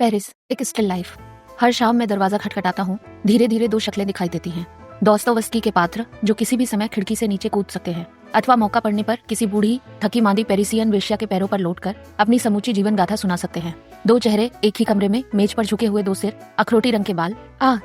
Paris, एक still life. हर शाम मैं दरवाजा खटखटाता हूँ। धीरे धीरे दो शक्लें दिखाई देती हैं। दोस्तोवस्की के पात्र जो किसी भी समय खिड़की से नीचे कूद सकते हैं, अथवा मौका पड़ने पर किसी बूढ़ी थकी मांदी पेरिसियन वेश्या के पैरों पर लौटकर अपनी समूची जीवन गाथा सुना सकते हैं। दो चेहरे एक ही कमरे में, मेज पर झुके हुए दो सिर, अखरोटी रंग के बाल।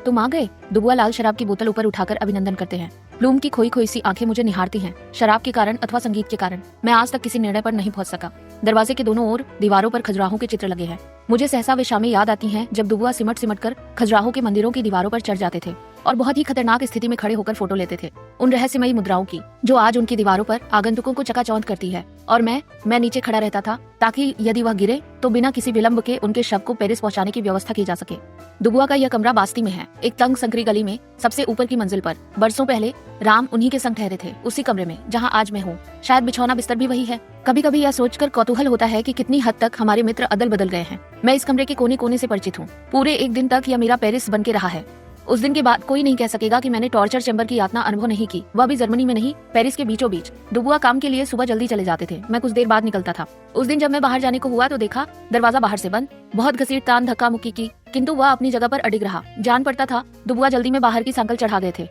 तुम आ गए। दुबुआ लाल शराब की बोतल ऊपर उठाकर अभिनंदन करते हैं। ब्लूम की खोई खोई सी आंखें मुझे निहारती हैं। शराब के कारण अथवा संगीत के कारण मैं आज तक किसी निर्णय पर नहीं पहुंच सका। दरवाजे के दोनों ओर दीवारों पर खजुराहों के चित्र लगे हैं। मुझे सहसा वे शामें याद आती हैं जब दुबुआ सिमट सिमट कर खजुराहों के मंदिरों की दीवारों पर चढ़ जाते थे और बहुत ही खतरनाक स्थिति में खड़े होकर फोटो लेते थे, उन रहस्यमयी मुद्राओं की जो आज उनकी दीवारों पर आगंतुकों को चकाचौंध करती है। और मैं नीचे खड़ा रहता था ताकि यदि वह गिरे तो बिना किसी विलंब के उनके शव को पेरिस पहुंचाने की व्यवस्था की जा सके। दुबुआ का यह कमरा बास्ती में है, एक तंग संकरी गली में, सबसे ऊपर की मंजिल पर। बरसों पहले राम उन्हीं के संग ठहरे थे, उसी कमरे में जहाँ आज मैं हूँ। शायद बिछौना बिस्तर भी वही है। कभी कभी यह सोचकर कौतूहल होता है कि कितनी हद तक हमारे मित्र अदल बदल गए हैं। मैं इस कमरे के कोने कोने से परिचित हूँ। पूरे एक दिन तक यह मेरा पेरिस बन के रहा है। उस दिन के बाद कोई नहीं कह सकेगा कि मैंने टॉर्चर चैम्बर की यातना अनुभव नहीं की, वह भी जर्मनी में नहीं, पेरिस के बीचों बीच। दुबुआ काम के लिए सुबह जल्दी चले जाते थे, मैं कुछ देर बाद निकलता था। उस दिन जब मैं बाहर जाने को हुआ तो देखा दरवाजा बाहर से बंद। बहुत घसीट तान धक्का मुक्की की, किंतु वह अपनी जगह पर अडिग रहा। जान पड़ता था दुबुआ जल्दी में बाहर की सांकल चढ़ा गए थे।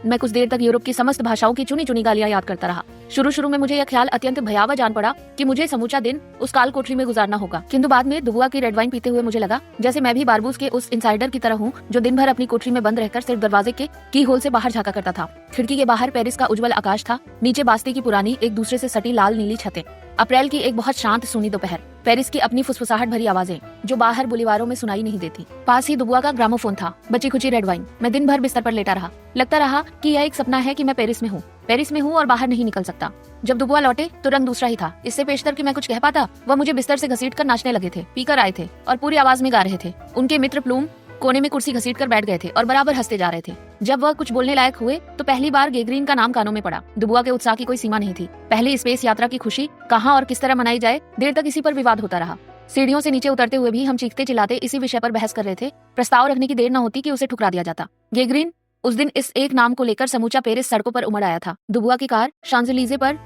मैं कुछ देर तक यूरोप की समस्त भाषाओं की चुनी चुनी गालियां याद करता रहा। शुरू में मुझे यह ख्याल अत्यंत भयावह जान पड़ा कि मुझे समूचा दिन उस काल कोठरी में गुजारना होगा, किंतु बाद में दुबुआ की रेड वाइन पीते हुए मुझे लगा जैसे मैं भी बारबूस के उस इनसाइडर की तरह हूँ जो दिन भर अपनी कोठरी में बंद रहकर सिर्फ दरवाजे के की होल से बाहर झांका करता था। खिड़की के बाहर पेरिस का उज्जवल आकाश था, नीचे बास्ती की पुरानी एक दूसरे से सटी लाल नीली छतें। अप्रैल की एक बहुत शांत सूनी दोपहर, पेरिस की अपनी फुसफुसाहट भरी आवाजें जो बाहर बुलीवारों में सुनाई नहीं देती। पास ही दुबुआ का ग्रामोफोन था, बची खुची रेड वाइन। मैं दिन भर बिस्तर पर लेटा रहा। लगता रहा कि यह एक सपना है कि मैं पेरिस में हूँ और बाहर नहीं निकल सकता। जब दुबुआ लौटे तो रंग दूसरा ही था। इससे पेशतर कि मैं कुछ कह पाता, वह मुझे बिस्तर से घसीटकर नाचने लगे थे, पीकर आए थे और पूरी आवाज में गा रहे थे। उनके मित्र प्लूम कोने में कुर्सी घसीटकर बैठ गए थे और बराबर हंसते जा रहे थे। जब वह कुछ बोलने लायक हुए तो पहली बार गेगरीन का नाम कानों में पड़ा। दुबुआ के उत्साह की कोई सीमा नहीं थी। पहली स्पेस यात्रा की खुशी कहाँ और किस तरह मनाई जाए, देर तक इसी पर विवाद होता रहा। सीढ़ियों से नीचे उतरते हुए भी हम चीखते चिल्लाते इसी विषय पर बहस कर रहे थे। प्रस्ताव रखने की देर न होती कि उसे ठुकरा दिया जाता। गेगरीन उस दिन इस एक नाम को लेकर समूचा पेरिस सड़कों पर उमड़ आया था। दुबुआ की कार शांजलीजे पर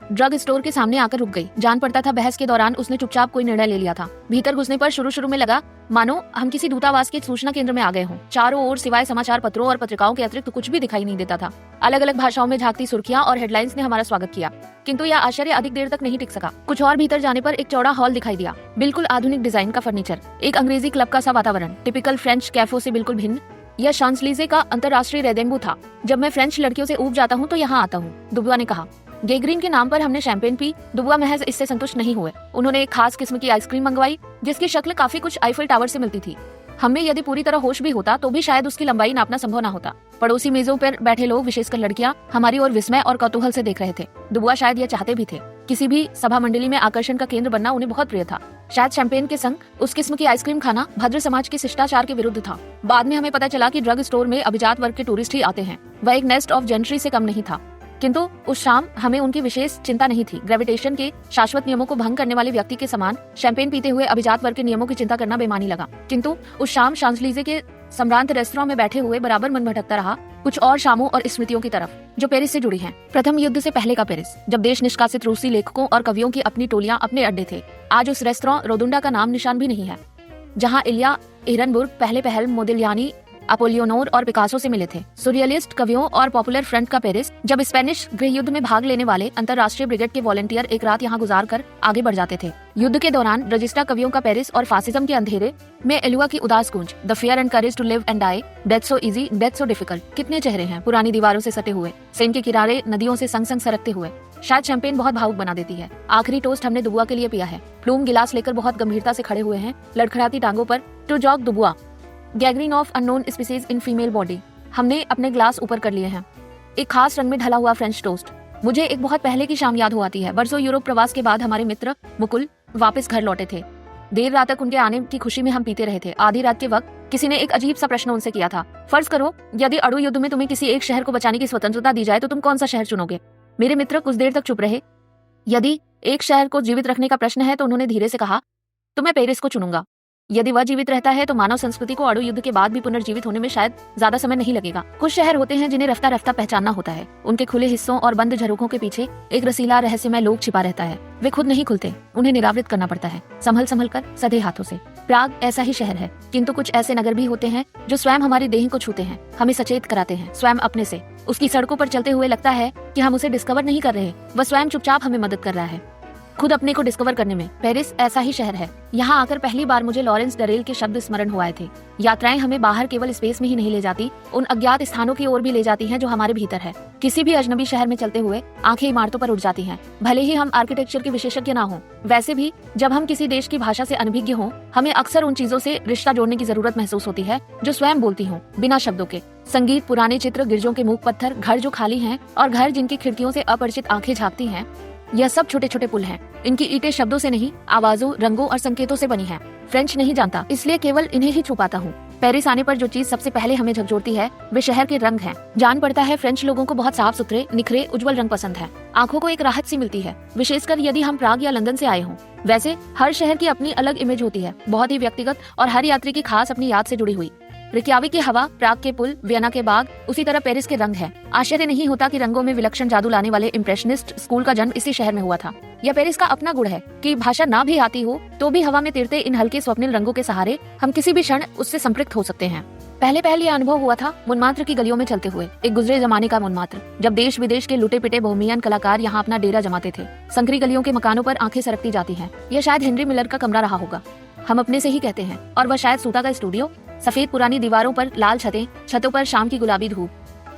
ड्रग स्टोर के सामने आकर रुक गई। जान पड़ता था बहस के दौरान उसने चुपचाप कोई निर्णय ले लिया था। भीतर घुसने पर शुरू में लगा मानो हम किसी दूतावास के सूचना केंद्र में आ गए हों। चारों ओर सिवाय समाचार पत्रों और पत्रिकाओं के अतिरिक्त कुछ भी दिखाई नहीं देता था। अलग अलग भाषाओं में झांकती सुर्खियां और हेडलाइंस ने हमारा स्वागत किया, किंतु यह आश्चर्य अधिक देर तक नहीं टिक सका। कुछ और भीतर जाने पर एक चौड़ा हॉल दिखाई दिया, बिल्कुल आधुनिक डिजाइन का फर्नीचर, एक अंग्रेजी क्लब का सा वातावरण, टिपिकल फ्रेंच कैफो से बिल्कुल भिन्न। यह शांजलीजे का अंतर्राष्ट्रीय रेदेम्बू था। जब मैं फ्रेंच लड़कियों से ऊब जाता हूँ तो यहाँ आता हूँ, दुबुआ ने कहा। गेगरीन के नाम पर हमने शैंपेन पी। दुबुआ महज इससे संतुष्ट नहीं हुए। उन्होंने एक खास किस्म की आइसक्रीम मंगवाई जिसकी शक्ल काफी कुछ आईफल टावर से मिलती थी। हमें यदि पूरी तरह होश भी होता तो भी शायद उसकी लंबाई नापना संभव न होता। पड़ोसी मेजों पर बैठे लोग, विशेषकर लड़कियां, हमारी ओर विस्मय और कौतूहल से देख रहे थे। दुबुआ शायद यह चाहते भी थे। किसी भी सभा मंडली में आकर्षण का केंद्र बनना उन्हें बहुत प्रिय था। शायद शैंपेन के संग उस किस्म की आइसक्रीम खाना भद्र समाज के शिष्टाचार के विरुद्ध था। बाद में हमें पता चला कि ड्रग स्टोर में अभिजात वर्ग के टूरिस्ट ही आते हैं। वह एक नेस्ट ऑफ जेंट्री से कम नहीं था। किंतु उस शाम हमें उनकी विशेष चिंता नहीं थी। ग्रेविटेशन के शाश्वत नियमों को भंग करने वाले व्यक्ति के समान शैंपेन पीते हुए अभिजात वर्ग के नियमों की चिंता करना बेमानी लगा। किंतु उस शाम शांजलीजे के सम्रांत रेस्तरां में बैठे हुए बराबर मन भटकता रहा कुछ और शामों और स्मृतियों की तरफ जो पेरिस से जुड़ी हैं। प्रथम युद्ध से पहले का पेरिस, जब देश निष्कासित रूसी लेखकों और कवियों की अपनी टोलियां अपने अड्डे थे। आज उस रेस्तरां रोदुंडा का नाम निशान भी नहीं है, जहाँ इलिया एहरनबुर्ग पहले पहल मोदिलियानी, अपोलियोनोर और पिकासो से मिले थे। सुरियलिस्ट कवियों और पॉपुलर फ्रंट का पेरिस, जब स्पेनिश गृह युद्ध में भाग लेने वाले अंतर्राष्ट्रीय ब्रिगेड के वॉलंटियर एक रात यहाँ गुजार कर आगे बढ़ जाते थे। युद्ध के दौरान रजिस्ट्रा कवियों का पेरिस और फासिज्म के अंधेरे में एलुआ की उदास गूंज, the fear and courage to live and die, death so easy, death so difficult. कितने चेहरे हैं पुरानी दीवारों से सटे हुए, सेन के किनारे नदियों से संग संग सरकते हुए। शायद शैंपेन बहुत भावुक बना देती है। आखिरी टोस्ट हमने दुबुआ के लिए पिया है। प्लूम गिलास लेकर बहुत गंभीरता से खड़े हुए हैं, लड़खड़ाती टांगों पर। To Jacques Dubois, gangrene of unknown species in female body. हमने अपने ग्लास ऊपर कर लिए हैं। एक खास रंग में ढला हुआ फ्रेंच टोस्ट। मुझे एक बहुत पहले की शाम याद हो आती है। बरसों यूरोप प्रवास के बाद हमारे मित्र मुकुल वापस घर लौटे थे। देर रात तक उनके आने की खुशी में हम पीते रहे थे। आधी रात के वक्त किसी ने एक अजीब सा प्रश्न उनसे किया था। फर्ज करो यदि अणु युद्ध में तुम्हें किसी एक शहर को बचाने की स्वतंत्रता दी जाए तो तुम कौन सा शहर चुनोगे? मेरे मित्र कुछ देर तक चुप रहे। यदि एक शहर को जीवित रखने का प्रश्न है तो उन्होंने धीरे से कहा तो मैं पेरिस को चुनूंगा। यदि वह जीवित रहता है तो मानव संस्कृति को अणु युद्ध के बाद भी पुनर्जीवित होने में शायद ज्यादा समय नहीं लगेगा। कुछ शहर होते हैं जिन्हें रफ्ता रफ्ता पहचानना होता है। उनके खुले हिस्सों और बंद झरोखों के पीछे एक रसीला रहस्यमय लोक छिपा रहता है। वे खुद नहीं खुलते, उन्हें निरावृत करना पड़ता है, संभल संभल कर, सधे हाथों से। प्राग ऐसा ही शहर है, किंतु कुछ ऐसे नगर भी होते हैं जो स्वयं हमारी देह को छूते हैं, हमें सचेत कराते हैं स्वयं अपने से। उसकी सड़कों पर चलते हुए लगता है कि हम उसे डिस्कवर नहीं कर रहे, वह स्वयं चुपचाप हमें मदद कर रहा है खुद अपने को डिस्कवर करने में। पेरिस ऐसा ही शहर है। यहाँ आकर पहली बार मुझे लॉरेंस डरेल के शब्द स्मरण हुए थे। यात्राएं हमें बाहर केवल स्पेस में ही नहीं ले जाती, उन अज्ञात स्थानों की ओर भी ले जाती हैं जो हमारे भीतर है। किसी भी अजनबी शहर में चलते हुए आंखें इमारतों पर उठ जाती हैं, भले ही हम आर्किटेक्चर के विशेषज्ञ ना हों। वैसे भी जब हम किसी देश की भाषा से अनभिज्ञ हों, हमें अक्सर उन चीजों से रिश्ता जोड़ने की जरूरत महसूस होती है जो स्वयं बोलती हों, बिना शब्दों के। संगीत, पुराने चित्र, गिरजों के मूक पत्थर, घर जो खाली हैं और घर जिनकी खिड़कियों से अपरिचित आंखें झांकती हैं, यह सब छोटे छोटे पुल हैं। इनकी ईंटें शब्दों से नहीं, आवाजों, रंगों और संकेतों से बनी हैं। फ्रेंच नहीं जानता, इसलिए केवल इन्हें ही छू पाता हूँ। पेरिस आने पर जो चीज सबसे पहले हमें झकझोरती है वे शहर के रंग हैं। जान पड़ता है फ्रेंच लोगों को बहुत साफ सुथरे, निखरे, उज्जवल रंग पसंद है। आंखों को एक राहत सी मिलती है, विशेषकर यदि हम प्राग या लंदन से आए हों। वैसे हर शहर की अपनी अलग इमेज होती है, बहुत ही व्यक्तिगत और हर यात्री की खास अपनी याद से जुड़ी हुई। रिक्याविक की हवा, प्राग के पुल, वियना के बाग, उसी तरह पेरिस के रंग है। आश्चर्य नहीं होता कि रंगों में विलक्षण जादू लाने वाले इम्प्रेशनिस्ट स्कूल का जन्म इसी शहर में हुआ था। यह पेरिस का अपना गुण है कि भाषा ना भी आती हो तो भी हवा में तिरते इन हल्के स्वप्निल रंगों के सहारे हम किसी भी क्षण उससे संपृक्त हो सकते हैं। पहले यह अनुभव हुआ था मुनमात्र की गलियों में चलते हुए, एक गुजरे जमाने का मुनमात्र, जब देश विदेश के लुटे पिटे बोहेमियन कलाकार यहाँ अपना डेरा जमाते थे। संकरी गलियों के मकानों पर आंखें सरकती जाती हैं। यह शायद हेनरी मिलर का कमरा रहा होगा, हम अपने से ही कहते हैं, और वह शायद सूता का स्टूडियो। सफेद पुरानी दीवारों पर लाल छतें, छतों पर शाम की गुलाबी धूप,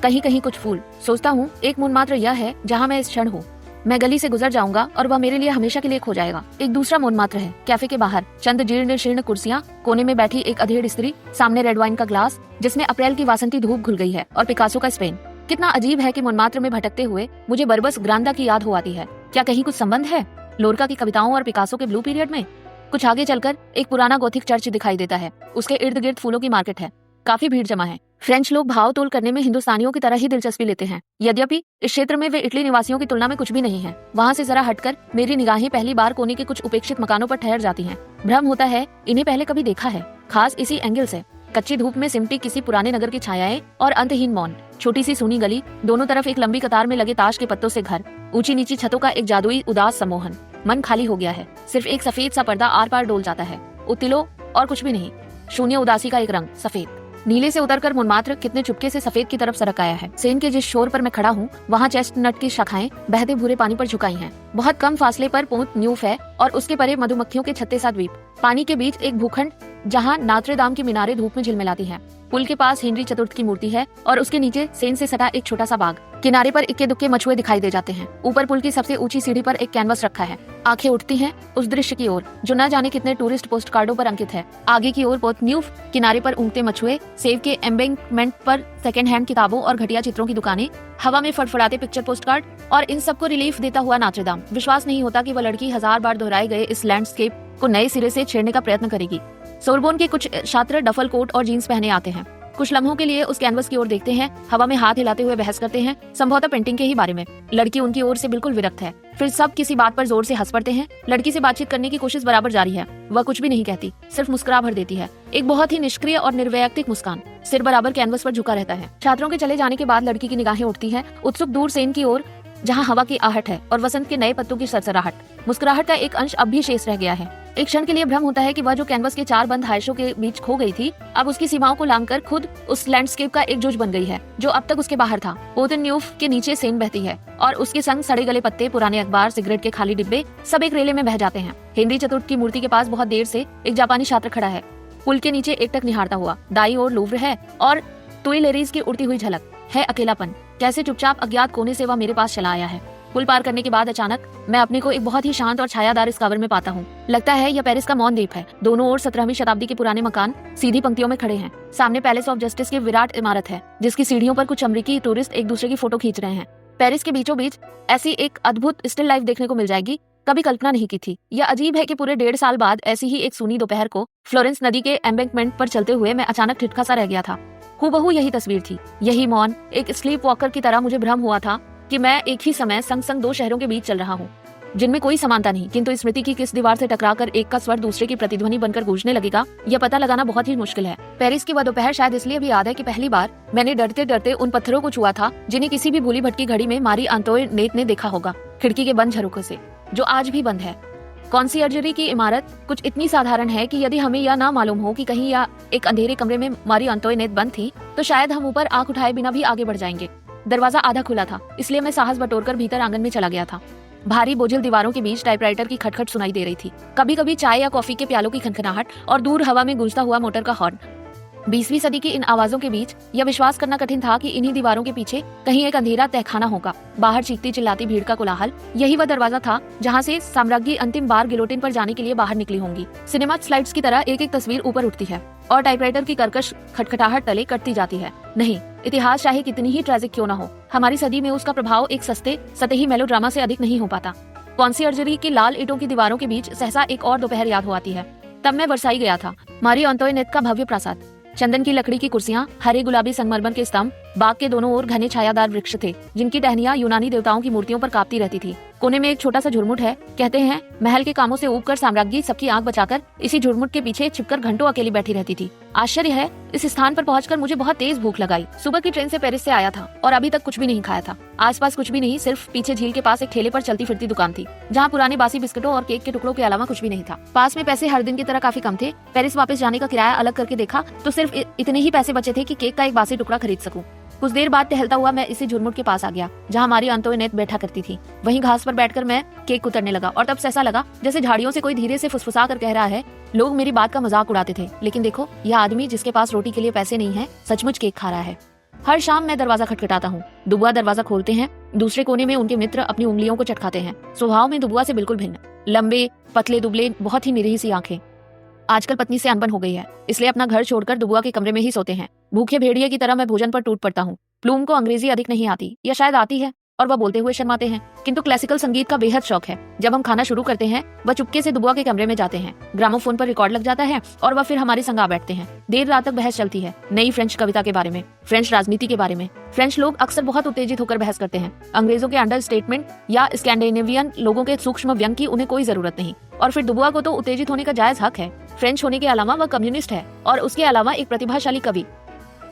कहीं कहीं कुछ फूल। सोचता हूँ एक मुनमात्र यह है जहाँ मैं इस क्षण हूँ। मैं गली से गुजर जाऊंगा और वह मेरे लिए हमेशा के लिए खो जाएगा। एक दूसरा मोनमात्र है कैफे के बाहर, चंद जीर्ण शीर्ण कुर्सियां, कोने में बैठी एक अधेड़ स्त्री, सामने रेड वाइन का ग्लास जिसमें अप्रैल की वासंती धूप घुल गई है, और पिकासो का स्पेन। कितना अजीब है कि मोनमात्र में भटकते हुए मुझे बरबस ग्रांदा की याद हो आती है। क्या कहीं कुछ संबंध है लोरका की कविताओं और पिकासो के ब्लू पीरियड में? कुछ आगे चलकर एक पुराना गोथिक चर्च दिखाई देता है, उसके इर्द गिर्द फूलों की मार्केट है, काफी भीड़ जमा है। फ्रेंच लोग भाव तोल करने में हिंदुस्तानियों की तरह ही दिलचस्पी लेते हैं, यद्यपि इस क्षेत्र में वे इटली निवासियों की तुलना में कुछ भी नहीं है। वहाँ से जरा हटकर मेरी निगाहें पहली बार कोने के कुछ उपेक्षित मकानों पर ठहर जाती हैं। भ्रम होता है इन्हें पहले कभी देखा है, खास इसी एंगल से। कच्ची धूप में सिमटी किसी पुराने नगर की छायाएं और अंतहीन मौन, छोटी सी सूनी गली, दोनों तरफ एक लंबी कतार में लगे ताश के पत्तों से घर, ऊंची नीची छतों का एक जादुई उदास सम्मोहन। मन खाली हो गया है, सिर्फ एक सफेद सा पर्दा आर पार डोल जाता है, उतिलो और कुछ भी नहीं। शून्य उदासी का एक रंग, सफेद। नीले से उतरकर मुनमात्र कितने चुपके से सफेद की तरफ सरक आया है। सेन के जिस शोर पर मैं खड़ा हूँ वहाँ चेस्टनट की शाखाएं बहते भूरे पानी पर झुकाई हैं। बहुत कम फासले पर पोंत न्यूफ है और उसके परे मधुमक्खियों के छत्ते सा द्वीप। पानी के बीच एक भूखंड जहाँ नात्रे दाम की मीनारें धूप में झिलमिलाती हैं। पुल के पास हेनरी चतुर्थ की मूर्ति है और उसके नीचे सेन से सटा एक छोटा सा बाग। किनारे पर इक्के दुक्के मछुए दिखाई दे जाते हैं। ऊपर पुल की सबसे ऊंची सीढ़ी पर एक कैनवस रखा है। आंखें उठती हैं उस दृश्य की ओर जो न जाने कितने टूरिस्ट पोस्ट कार्डों पर अंकित है। आगे की ओर पोर्ट न्यूफ, किनारे पर ऊँगते मछुए, सेव के एम्बैंकमेंट पर सेकेंड हैंड किताबों और घटिया चित्रों की दुकानें, हवा में फड़फड़ाते पिक्चर पोस्ट कार्ड, और इन सबको रिलीफ देता हुआ नात्रे दाम। विश्वास नहीं होता कि वह लड़की 1000 बार दोहराए गए इस लैंडस्केप को नए सिरे से छेड़ने का प्रयत्न करेगी। सोरबोन के कुछ छात्र डफल कोट और जीन्स पहने आते हैं, कुछ लम्हों के लिए उस कैनवस की ओर देखते हैं, हवा में हाथ हिलाते हुए बहस करते हैं, संभवतः पेंटिंग के ही बारे में। लड़की उनकी ओर से बिल्कुल विरक्त है। फिर सब किसी बात पर जोर से हंस पड़ते हैं। लड़की से बातचीत करने की कोशिश बराबर जारी है। वह कुछ भी नहीं कहती, सिर्फ मुस्कुरा भर देती है, एक बहुत ही निष्क्रिय और निर्वैयक्तिक मुस्कान। सिर बराबर कैनवस पर झुका रहता है। छात्रों के चले जाने के बाद लड़की की निगाहें उठती हैं उत्सुक दूर सेन की ओर, जहाँ हवा की आहट है और वसंत के नए पत्तों की सरसराहट। मुस्कुराहट का एक अंश अब भी शेष रह गया है। एक क्षण के लिए भ्रम होता है कि वह जो कैनवस के 4 बंद हायशों के बीच खो गई थी, अब उसकी सीमाओं को लांघकर खुद उस लैंडस्केप का एक जोज बन गई है जो अब तक उसके बाहर था। पोतन न्यूफ के नीचे सेन बहती है और उसके संग सड़े गले पत्ते, पुराने अखबार, सिगरेट के खाली डिब्बे सब एक रेले में बह जाते हैं। हेनरी चतुर्थ की मूर्ति के पास बहुत देर से एक जापानी छात्र खड़ा है, पुल के नीचे एकटक निहारता हुआ। दाईं ओर लूव्र है और तुइलेरीज की उड़ती हुई झलक है। अकेलापन, कैसे चुपचाप अज्ञात कोने से वह मेरे पास चला आया है। पुल पार करने के बाद अचानक मैं अपने को एक बहुत ही शांत और छायादार इस कवर में पाता हूँ। लगता है यह पेरिस का मौन द्वीप है। दोनों ओर 17वीं शताब्दी के पुराने मकान सीधी पंक्तियों में खड़े हैं। सामने पैलेस ऑफ जस्टिस की विराट इमारत है जिसकी सीढ़ियों पर कुछ अमेरिकी टूरिस्ट एक दूसरे की फोटो खींच रहे हैं। पेरिस के बीचों बीच ऐसी एक अद्भुत स्टिल लाइफ देखने को मिल जाएगी, कभी कल्पना नहीं की थी। यह अजीब है कि पूरे 1.5 साल बाद ऐसी ही एक सूनी दोपहर को फ्लोरेंस नदी के एम्बैंकमेंट पर चलते हुए मैं अचानक ठिठका सा रह गया था। हूबहू यही तस्वीर थी, यही मौन। एक स्लीप वॉकर की तरह मुझे भ्रम हुआ था कि मैं एक ही समय संग संग 2 शहरों के बीच चल रहा हूँ। जिनमें कोई समानता नहीं, किंतु स्मृति की किस दीवार से टकराकर एक का स्वर दूसरे की प्रतिध्वनि बनकर गूंजने लगेगा, यह पता लगाना बहुत ही मुश्किल है। पेरिस की वह दोपहर शायद इसलिए भी याद है कि पहली बार मैंने डरते डरते उन पत्थरों को छुआ था जिन्हें किसी भी भूली भटकी घड़ी में मारी एंटोइनेट ने देखा होगा, खिड़की के बंद झरोखे से, जो आज भी बंद है। कॉन्सियर्जरी की इमारत कुछ इतनी साधारण है कि यदि हमें यह ना मालूम हो कि कहीं या एक अंधेरे कमरे में मारी एंटोइनेट बंद थी, तो शायद हम ऊपर आंख उठाए बिना भी आगे बढ़ जाएंगे। दरवाजा आधा खुला था, इसलिए मैं साहस बटोरकर भीतर आंगन में चला गया था। भारी बोझिल दीवारों के बीच टाइपराइटर की खटखट सुनाई दे रही थी, कभी कभी चाय या कॉफी के प्यालों की खनखनाहट और दूर हवा में गूंजता हुआ मोटर का हॉर्न। 20वीं सदी की इन आवाजों के बीच यह विश्वास करना कठिन था कि इन्हीं दीवारों के पीछे कहीं एक अंधेरा तहखाना होगा, बाहर चीखती चिल्लाती भीड़ का कोलाहल। यही वह दरवाजा था जहां से साम्राज्ञी अंतिम बार गिलोटिन पर जाने के लिए बाहर निकली होंगी। सिनेमा स्लाइड्स की तरह एक एक तस्वीर ऊपर उठती है और टाइपराइटर की कर्कश खटखटाहट तले कटती जाती है। नहीं, इतिहास चाहे कितनी ही ट्रेजिक क्यों न हो, हमारी सदी में उसका प्रभाव एक सस्ते सतही मेलोड्रामा से अधिक नहीं हो पाता। कॉन्सियर्जरी की लाल ईंटों की दीवारों के बीच सहसा एक और दोपहर याद हो आती है। तब मैं वर्साई गया था। मारी एंटोइनेट का भव्य प्रासाद, चंदन की लकड़ी की कुर्सियां, हरे गुलाबी संगमरमर के स्तंभ, बाग के दोनों ओर घने छायादार वृक्ष थे जिनकी टहनियां यूनानी देवताओं की मूर्तियों पर कांपती रहती थी। कोने में एक छोटा सा झुरमुट है। कहते हैं महल के कामों से ऊबकर साम्राज्ञी सबकी आंख बचाकर इसी झुरमुट के पीछे छिपकर घंटों अकेली बैठी रहती थी। आश्चर्य है, इस स्थान पर पहुंचकर मुझे बहुत तेज भूख लगाई। सुबह की ट्रेन से पेरिस से आया था और अभी तक कुछ भी नहीं खाया था। आसपास कुछ भी नहीं, सिर्फ पीछे झील के पास एक ठेले पर चलती फिरती दुकान थी जहाँ पुराने बासी बिस्किटों और केक के टुकड़ों के अलावा कुछ भी नहीं था। पास में पैसे हर दिन की तरह काफी कम थे। पेरिस वापस जाने का किराया अलग करके देखा तो सिर्फ इतने ही पैसे बचे थे कि केक का एक बासी टुकड़ा खरीद सकूं। कुछ देर बाद टहलता हुआ मैं इसी झुरमुट के पास आ गया जहाँ मारी एंटोइनेट बैठा करती थी। वहीं घास पर बैठकर मैं केक कुतरने लगा और तब से ऐसा लगा जैसे झाड़ियों से कोई धीरे से फुसफुसा कर कह रहा है, लोग मेरी बात का मजाक उड़ाते थे, लेकिन देखो यह आदमी जिसके पास रोटी के लिए पैसे नहीं है सचमुच केक खा रहा है। हर शाम मैं दरवाजा खटखटाता हूँ। दुबुआ दरवाजा खोलते हैं। दूसरे कोने में उनके मित्र अपनी उंगलियों को चटकाते हैं। स्वभाव में दुबुआ से बिल्कुल भिन्न, लंबे पतले दुबले, बहुत ही निरीह सी आंखें। आजकल पत्नी से अनबन हो गई है, इसलिए अपना घर छोड़कर दुबुआ के कमरे में ही सोते हैं। भूखे भेड़िए की तरह मैं भोजन पर टूट पड़ता हूँ। प्लूम को अंग्रेजी अधिक नहीं आती, या शायद आती है और वह बोलते हुए शर्माते हैं, किंतु क्लासिकल संगीत का बेहद शौक है। जब हम खाना शुरू करते हैं वह चुपके से दुबुआ के कमरे में जाते हैं। ग्रामोफोन पर रिकॉर्ड लग जाता है और वह फिर हमारे संग आ बैठते हैं। देर रात तक बहस चलती है, नई फ्रेंच कविता के बारे में, फ्रेंच राजनीति के बारे में। फ्रेंच लोग अक्सर बहुत उत्तेजित होकर बहस करते हैं। अंग्रेजों के अंडर स्टेटमेंट या स्कैंडिनेवियन लोगों के सूक्ष्म व्यंग की उन्हें कोई जरूरत नहीं। और फिर दुबुआ को तो उत्तेजित होने का जायज हक है। फ्रेंच होने के अलावा वह कम्युनिस्ट है और उसके अलावा एक प्रतिभाशाली कवि।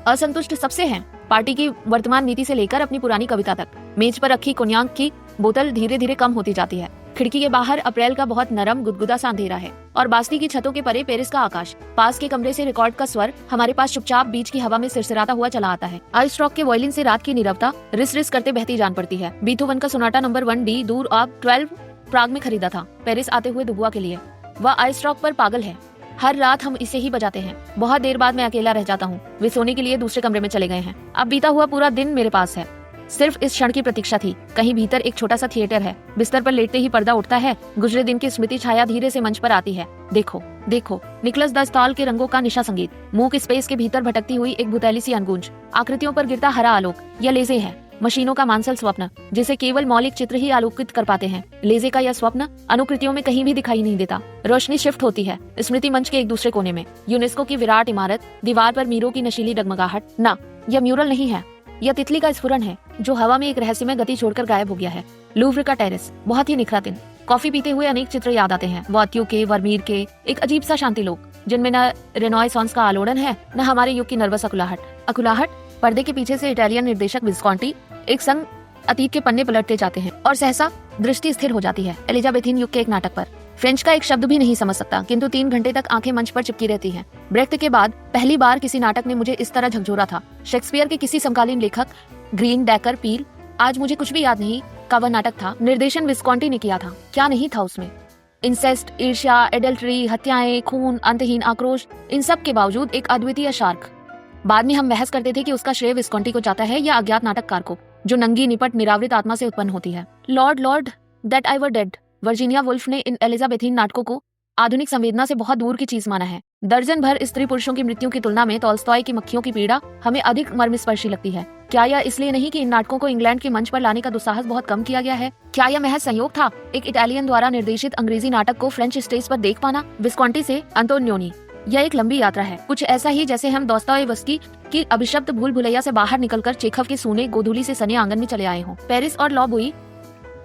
असंतुष्ट सबसे हैं, पार्टी की वर्तमान नीति से लेकर अपनी पुरानी कविता तक। मेज पर रखी कोन्याक की बोतल धीरे धीरे कम होती जाती है। खिड़की के बाहर अप्रैल का बहुत नरम गुदगुदा सा अंधेरा है और बास्ती की छतों के परे पेरिस का आकाश। पास के कमरे से रिकॉर्ड का स्वर हमारे पास चुपचाप बीच की हवा में सिरसिराता हुआ चला आता है। आइस्ट्रॉक के वायलिन से रात की नीरवता रिस रिस करते बहती जान पड़ती है। बीथोवन का सोनाटा नंबर 1D दूर आप 12 प्राग में खरीदा था पेरिस आते हुए दुबुआ के लिए। वह आइस्ट्रॉक पर पागल है। हर रात हम इसे ही बजाते हैं। बहुत देर बाद मैं अकेला रह जाता हूँ। वे सोने के लिए दूसरे कमरे में चले गए हैं। अब बीता हुआ पूरा दिन मेरे पास है। सिर्फ इस क्षण की प्रतीक्षा थी। कहीं भीतर एक छोटा सा थिएटर है। बिस्तर पर लेटते ही पर्दा उठता है। गुजरे दिन की स्मृति छाया धीरे से मंच पर आती है। देखो देखो, निकलस द स्टॉल के रंगों का निशा संगीत, मूक स्पेस के भीतर भटकती हुई एक भुतैली सी अनगूंज, आकृतियों पर गिरता हरा आलोक। यह लेजे है, मशीनों का मानसल स्वप्न जिसे केवल मौलिक चित्र ही आलोकित कर पाते हैं। लेजे का यह स्वप्न अनुकृतियों में कहीं भी दिखाई नहीं देता। रोशनी शिफ्ट होती है स्मृति मंच के एक दूसरे कोने में। यूनेस्को की विराट इमारत, दीवार पर मीरों की नशीली डगमगाहट। ना, यह म्यूरल नहीं है, यह तितली का स्फुरन है जो हवा में एक रहस्यमय गति छोड़कर गायब हो गया है। लूव्र का टेरेस, बहुत ही निखरा दिन। कॉफी पीते हुए अनेक चित्र याद आते हैं। वातियों के, वर्मीर के, एक अजीब सा शांति लोक जिनमें न रेनॉइसॉन्स का आलोड़न है न हमारे युग की नर्वस अकुलाहट। पर्दे के पीछे से इटालियन निर्देशक विस्कॉन्टी एक संग अतीत के पन्ने पलटते जाते हैं और सहसा दृष्टि स्थिर हो जाती है एलिजाबेथिन युग के एक नाटक पर। फ्रेंच का एक शब्द भी नहीं समझ सकता, किंतु 3 घंटे तक आंखें मंच पर चिपकी रहती हैं। ब्रेख्त के बाद पहली बार किसी नाटक ने मुझे इस तरह झकझोरा था। शेक्सपियर के किसी समकालीन लेखक ग्रीन, डैकर, पील, आज मुझे कुछ भी याद नहीं का वह नाटक था। निर्देशन विस्कॉन्टी ने किया था। क्या नहीं था उसमें? इंसेस्ट, ईर्ष्या, एडल्ट्री, हत्याएं, खून, अंतहीन आक्रोश, इन सब के बावजूद एक अद्वितीय शार्क। बाद में हम बहस करते थे कि उसका श्रेय विस्कॉन्टी को जाता है या अज्ञात नाटककार को, जो नंगी निपट निरावृत आत्मा से उत्पन्न होती है। Lord that I were dead, Virginia Woolf ने इन एलिजाबेथिन नाटकों को आधुनिक संवेदना से बहुत दूर की चीज माना है। दर्जन भर स्त्री पुरुषों की मृत्यु की तुलना में टॉल्स्टॉय की मक्खियों की पीड़ा हमें अधिक मर्मस्पर्शी लगती है। क्या यह इसलिए नहीं कि इन नाटकों को इंग्लैंड के मंच पर लाने का दुस्साहस बहुत कम किया गया है? क्या यह महज संयोग था, एक इटालियन द्वारा निर्देशित अंग्रेजी नाटक को फ्रेंच स्टेज पर देख पाना? विस्कॉन्टी से अंतोनियोनी, यह एक लंबी यात्रा है, कुछ ऐसा ही जैसे हम दोस्तोयेवस्की की अभिशप्त भूल भुलैया से बाहर निकलकर चेखव के सूने गोधूली से सने आंगन में चले आए हों। पेरिस और लॉ बुई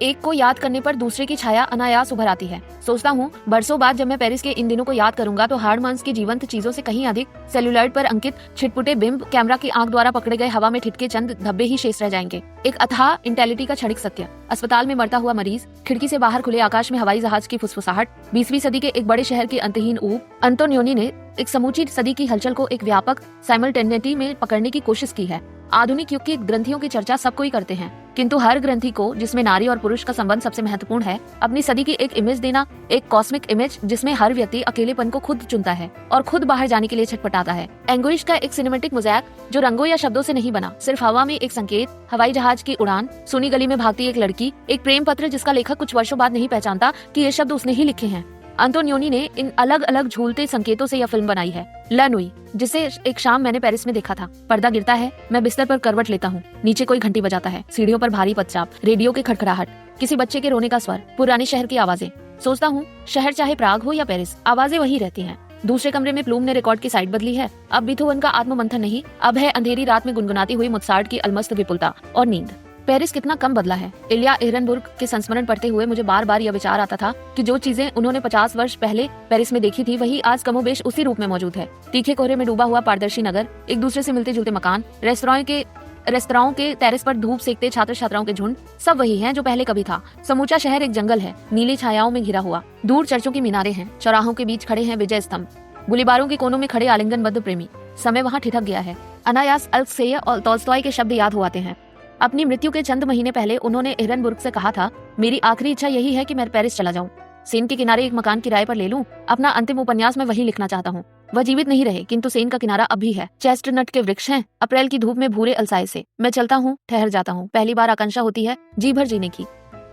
एक को याद करने पर दूसरे की छाया अनायास उभर आती है। सोचता हूँ बरसों बाद जब मैं पेरिस के इन दिनों को याद करूंगा तो हार्ड मांस की जीवंत चीजों से कहीं अधिक सेल्यूलाइड पर अंकित छिटपुटे बिंब, कैमरा की आंख द्वारा पकड़े गए हवा में ठिठके चंद धब्बे ही शेष रह जाएंगे। एक अथाह इंटेलिटी का क्षणिक सत्य, अस्पताल में मरता हुआ मरीज, खिड़की से बाहर खुले आकाश में हवाई जहाज की फुसफुसाहट, 20वीं सदी के एक बड़े शहर की अंतहीन ऊब। अंतोनियोनी ने एक समूची सदी की हलचल को एक व्यापक साइमल्टेनिटी में पकड़ने की कोशिश की है। आधुनिक युग की ग्रंथियों की चर्चा सब कोई करते हैं, किंतु हर ग्रंथि को, जिसमें नारी और पुरुष का संबंध सबसे महत्वपूर्ण है, अपनी सदी की एक इमेज देना, एक कॉस्मिक इमेज जिसमें हर व्यक्ति अकेलेपन को खुद चुनता है और खुद बाहर जाने के लिए छटपटाता है। एंगुइश का एक सिनेमेटिक मोज़ैक जो रंगों या शब्दों से नहीं बना, सिर्फ हवा में एक संकेत, हवाई जहाज की उड़ान, सुनी गली में भागती एक लड़की, एक प्रेम पत्र जिसका लेखक कुछ वर्षों बाद नहीं पहचानता कि ये शब्द उसने ही लिखे हैं। अंतोनियोनी ने इन अलग अलग झूलते संकेतों से यह फिल्म बनाई है। ला नुई, जिसे एक शाम मैंने पेरिस में देखा था। पर्दा गिरता है, मैं बिस्तर पर करवट लेता हूँ, नीचे कोई घंटी बजाता है, सीढ़ियों पर भारी पदचाप, रेडियो के खड़खड़ाहट, किसी बच्चे के रोने का स्वर, पुराने शहर की आवाजें। सोचता हूँ शहर चाहे प्राग हो या पेरिस, आवाजें वही रहती हैं। दूसरे कमरे में प्लूम ने रिकॉर्ड की साइड बदली है। अब बीथोवन का आत्ममंथन नहीं, अब है अंधेरी रात में गुनगुनाती हुई मोत्सार्ट की अलमस्त विपुलता और नींद। पेरिस कितना कम बदला है। इलिया एहरनबुर्ग के संस्मरण पढ़ते हुए मुझे बार बार यह विचार आता था कि जो चीजें उन्होंने 50 वर्ष पहले पेरिस में देखी थी वही आज कमोबेश उसी रूप में मौजूद है। तीखे कोहरे में डूबा हुआ पारदर्शी नगर, एक दूसरे से मिलते जुलते मकान, रेस्तराओं के टेरेस पर धूप सेकते छात्र छात्राओं के झुंड, सब वही है जो पहले कभी था। समूचा शहर एक जंगल है, नीली छायाओं में घिरा हुआ। दूर चर्चों की मीनारें हैं, चौराहों के बीच खड़े हैं विजय स्तंभ, बुलीबारों के कोनों में खड़े आलिंगनबद्ध प्रेमी। समय वहाँ ठिठक गया है। अनायास अल्त्सेय और टॉल्स्टॉय के शब्द याद हो आते हैं। अपनी मृत्यु के चंद महीने पहले उन्होंने एहरनबुर्ग से कहा था, मेरी आखिरी इच्छा यही है कि मैं पेरिस चला जाऊं, सेन के किनारे एक मकान किराए पर ले लूं, अपना अंतिम उपन्यास मैं वहीं लिखना चाहता हूं। वह जीवित नहीं रहे, किंतु सेन का किनारा अब भी है। चेस्टनट के वृक्ष हैं, अप्रैल की धूप में भूरे अलसाए से। मैं चलता हूँ, ठहर जाता हूँ। पहली बार आकांक्षा होती है जी भर जीने की,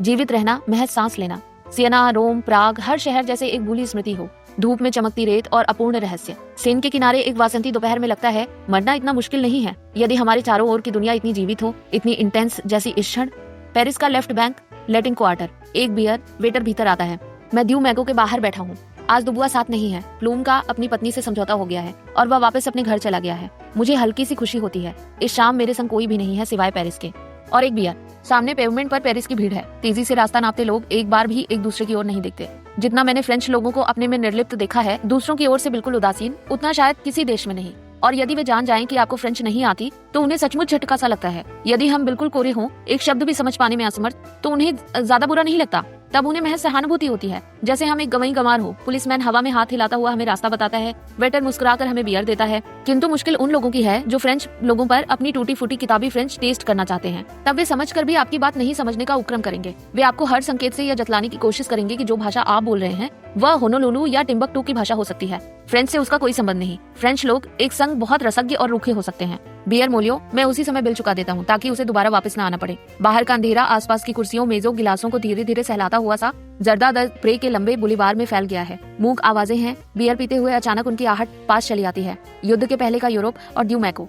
जीवित रहना, महज सांस लेना। सियना, रोम, प्राग, हर शहर जैसे एक भूली स्मृति हो, धूप में चमकती रेत और अपूर्ण रहस्य। सेन के किनारे एक वासंती दोपहर में लगता है मरना इतना मुश्किल नहीं है यदि हमारे चारों ओर की दुनिया इतनी जीवित हो, इतनी इंटेंस जैसी इस क्षण। पेरिस का लेफ्ट बैंक, लैटिन क्वार्टर, एक बियर, वेटर भीतर आता है। मैं द्यू मैगो के बाहर बैठा हूँ। आज दुबुआ साथ नहीं है। प्लूम का अपनी पत्नी से समझौता हो गया है और वह वापस अपने घर चला गया है। मुझे हल्की सी खुशी होती है। इस शाम मेरे संग कोई भी नहीं है सिवाय पेरिस के। और एक बियर। सामने पेवमेंट पर पेरिस की भीड़ है। तेजी से रास्ता नापते लोग एक बार भी एक दूसरे की ओर नहीं देखते। जितना मैंने फ्रेंच लोगों को अपने में निर्लिप्त देखा है, दूसरों की ओर से बिल्कुल उदासीन, उतना शायद किसी देश में नहीं। और यदि वे जान जाएं कि आपको फ्रेंच नहीं आती तो उन्हें सचमुच झटका सा लगता है। यदि हम बिल्कुल कोरे हों, एक शब्द भी समझ पाने में असमर्थ, तो उन्हें ज्यादा बुरा नहीं लगता। तब उन्हें महज सहानुभूति होती है, जैसे हम एक गवई गंवार हो। पुलिसमैन हवा में हाथ हिलाता हुआ हमें रास्ता बताता है, वेटर मुस्कुराकर हमें बियर देता है। किंतु मुश्किल उन लोगों की है जो फ्रेंच लोगों पर अपनी टूटी फूटी किताबी फ्रेंच टेस्ट करना चाहते हैं। तब वे समझकर भी आपकी बात नहीं समझने का उपक्रम करेंगे। वे आपको हर संकेत से यह जतलाने की कोशिश करेंगे कि जो भाषा आप बोल रहे हैं वह होनोलुलु या टिम्बकटू की भाषा हो सकती है। फ्रेंच से उसका कोई संबंध नहीं। फ्रेंच लोग एक संग बहुत रसज्ञ और रूखे हो सकते हैं। बियर मोलियो मैं उसी समय बिल चुका देता हूँ ताकि उसे दोबारा वापस न आना पड़े। बाहर का अंधेरा आसपास की कुर्सियों, मेजों, गिलासों को धीरे धीरे सहलाता हुआ सा जर्दा प्रे के लंबे बुलीवार में फैल गया है। मूक आवाजें हैं। बियर पीते हुए अचानक उनकी आहट पास चली आती है। युद्ध के पहले का यूरोप और ड्यू मैको,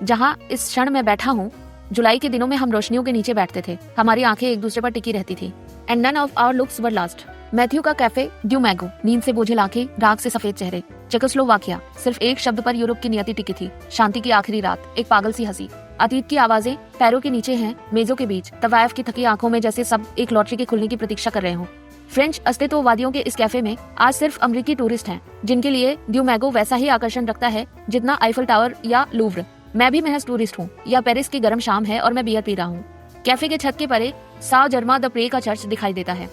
जहाँ इस क्षण में बैठा हूँ। जुलाई के दिनों में हम रोशनियों के नीचे बैठते थे। हमारी आंखें एक दूसरे पर टिकी रहती थी। And none of our looks were last. Matthew का कैफे, ड्यू मैगो, नींद से बोझिल आंखें, राग से सफेद चेहरे। चेकोस्लोवाकिया, सिर्फ एक शब्द पर यूरोप की नियति टिकी थी। शांति की आखिरी रात, एक पागल सी हंसी। अतीत की आवाजें पैरों के नीचे हैं, मेजों के बीच, तवायफ की थकी आंखों में, जैसे सब एक लॉटरी के खुलने की प्रतीक्षा कर रहे हों। फ्रेंच अस्तित्ववादियों के इस कैफे में आज सिर्फ अमेरिकी टूरिस्ट हैं, जिनके लिए ड्यू मैगो वैसा ही आकर्षण रखता है जितना आईफल टावर या लूव्र। मैं भी महज टूरिस्ट हूँ। यह पेरिस की गर्म शाम है और मैं बियर पी रहा हूँ। कैफे के छत के परे सा जर्मा द प्रे का चर्च दिखाई देता है,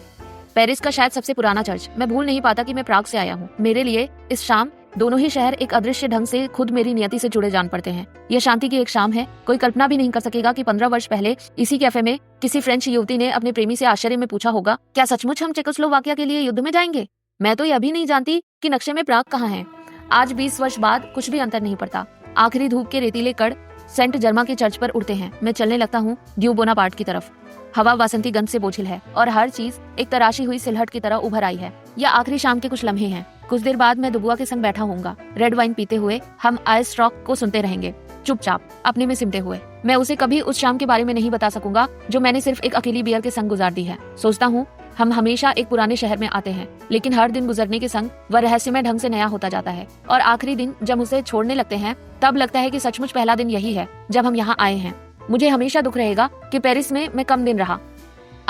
पेरिस का शायद सबसे पुराना चर्च। मैं भूल नहीं पाता कि मैं प्राग से आया हूँ। मेरे लिए इस शाम दोनों ही शहर एक अदृश्य ढंग से खुद मेरी नियति से जुड़े जान पड़ते हैं। यह शांति की एक शाम है। कोई कल्पना भी नहीं कर सकेगा कि 15 वर्ष पहले इसी कैफे में किसी फ्रेंच युवती ने अपने प्रेमी से आश्चर्य में पूछा होगा, क्या सचमुच हम चेकोस्लोवाकिया के लिए युद्ध में जाएंगे? मैं तो यह भी नहीं जानती कि नक्शे में प्राग कहाँ है। आज 20 वर्ष बाद कुछ भी अंतर नहीं पड़ता। आखिरी धूप के रेतीले कण सेंट जर्मा के चर्च पर उड़ते हैं। मैं चलने लगता हूँ ड्यू बोनापार्ट की तरफ। हवा वासंती गंध से बोझिल है और हर चीज एक तराशी हुई सिलहट की तरह उभर आई है। यह आखिरी शाम के कुछ लम्हे हैं। कुछ देर बाद मैं दुबुआ के संग बैठा होऊंगा। रेड वाइन पीते हुए हम आइस रॉक को सुनते रहेंगे, चुपचाप, अपने में सिमटे हुए। मैं उसे कभी उस शाम के बारे में नहीं बता सकूंगा जो मैंने सिर्फ एक अकेली बियर के संग गुजार दी है। सोचता हूँ हम हमेशा एक पुराने शहर में आते हैं, लेकिन हर दिन गुजरने के संग वह रहस्यमय ढंग से नया होता जाता है। और आखिरी दिन जब उसे छोड़ने लगते हैं तब लगता है कि सचमुच पहला दिन यही है जब हम यहाँ आए हैं। मुझे हमेशा दुख रहेगा कि पेरिस में मैं कम दिन रहा।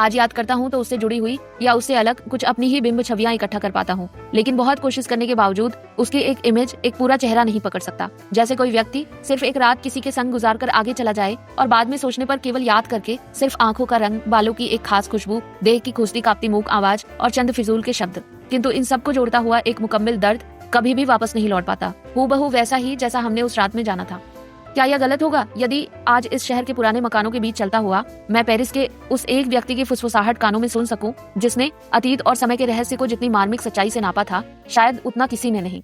आज याद करता हूँ तो उससे जुड़ी हुई या उससे अलग कुछ अपनी ही बिंब छवियां इकट्ठा कर पाता हूँ, लेकिन बहुत कोशिश करने के बावजूद उसकी एक इमेज, एक पूरा चेहरा नहीं पकड़ सकता। जैसे कोई व्यक्ति सिर्फ एक रात किसी के संग गुजार कर आगे चला जाए और बाद में सोचने पर केवल याद करके सिर्फ आंखों का रंग, बालों की एक खास खुशबू, देह की खुश्ती कांपती मूक आवाज और चंद फिजूल के शब्द, किंतु इन सबको जोड़ता हुआ एक मुकम्मल दर्द कभी भी वापस नहीं लौट पाता, हूबहू वैसा ही जैसा हमने उस रात में जाना था। क्या यह गलत होगा यदि आज इस शहर के पुराने मकानों के बीच चलता हुआ मैं पेरिस के उस एक व्यक्ति की फुसफुसाहट कानों में सुन सकूं, जिसने अतीत और समय के रहस्य को जितनी मार्मिक सच्चाई से नापा था, शायद उतना किसी ने नहीं।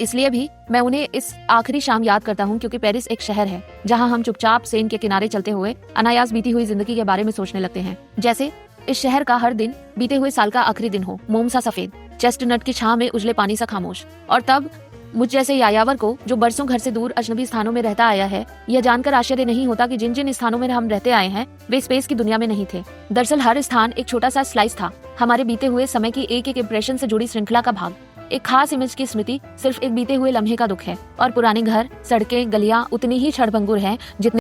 इसलिए भी मैं उन्हें इस आखिरी शाम याद करता हूँ, क्योंकि पेरिस एक शहर है जहाँ हम चुपचाप सेन के किनारे चलते हुए अनायास बीती हुई जिंदगी के बारे में सोचने लगते हैं, जैसे इस शहर का हर दिन बीते हुए साल का आखिरी दिन हो, मोम सा सफेद, चेस्टनट की छां में उजले पानी सा खामोश। और तब मुझ जैसे यायावर को, जो बरसों घर से दूर अजनबी स्थानों में रहता आया है, यह जानकर आश्चर्य नहीं होता कि जिन जिन स्थानों में हम रहते आए हैं वे स्पेस की दुनिया में नहीं थे। दरअसल हर स्थान एक छोटा सा स्लाइस था, हमारे बीते हुए समय की एक एक इम्प्रेशन से जुड़ी श्रृंखला का भाग। एक खास इमेज की स्मृति सिर्फ एक बीते हुए लम्हे का दुख है, और पुराने घर, सड़कें, गलियां उतनी ही क्षणभंगुर हैं जितनी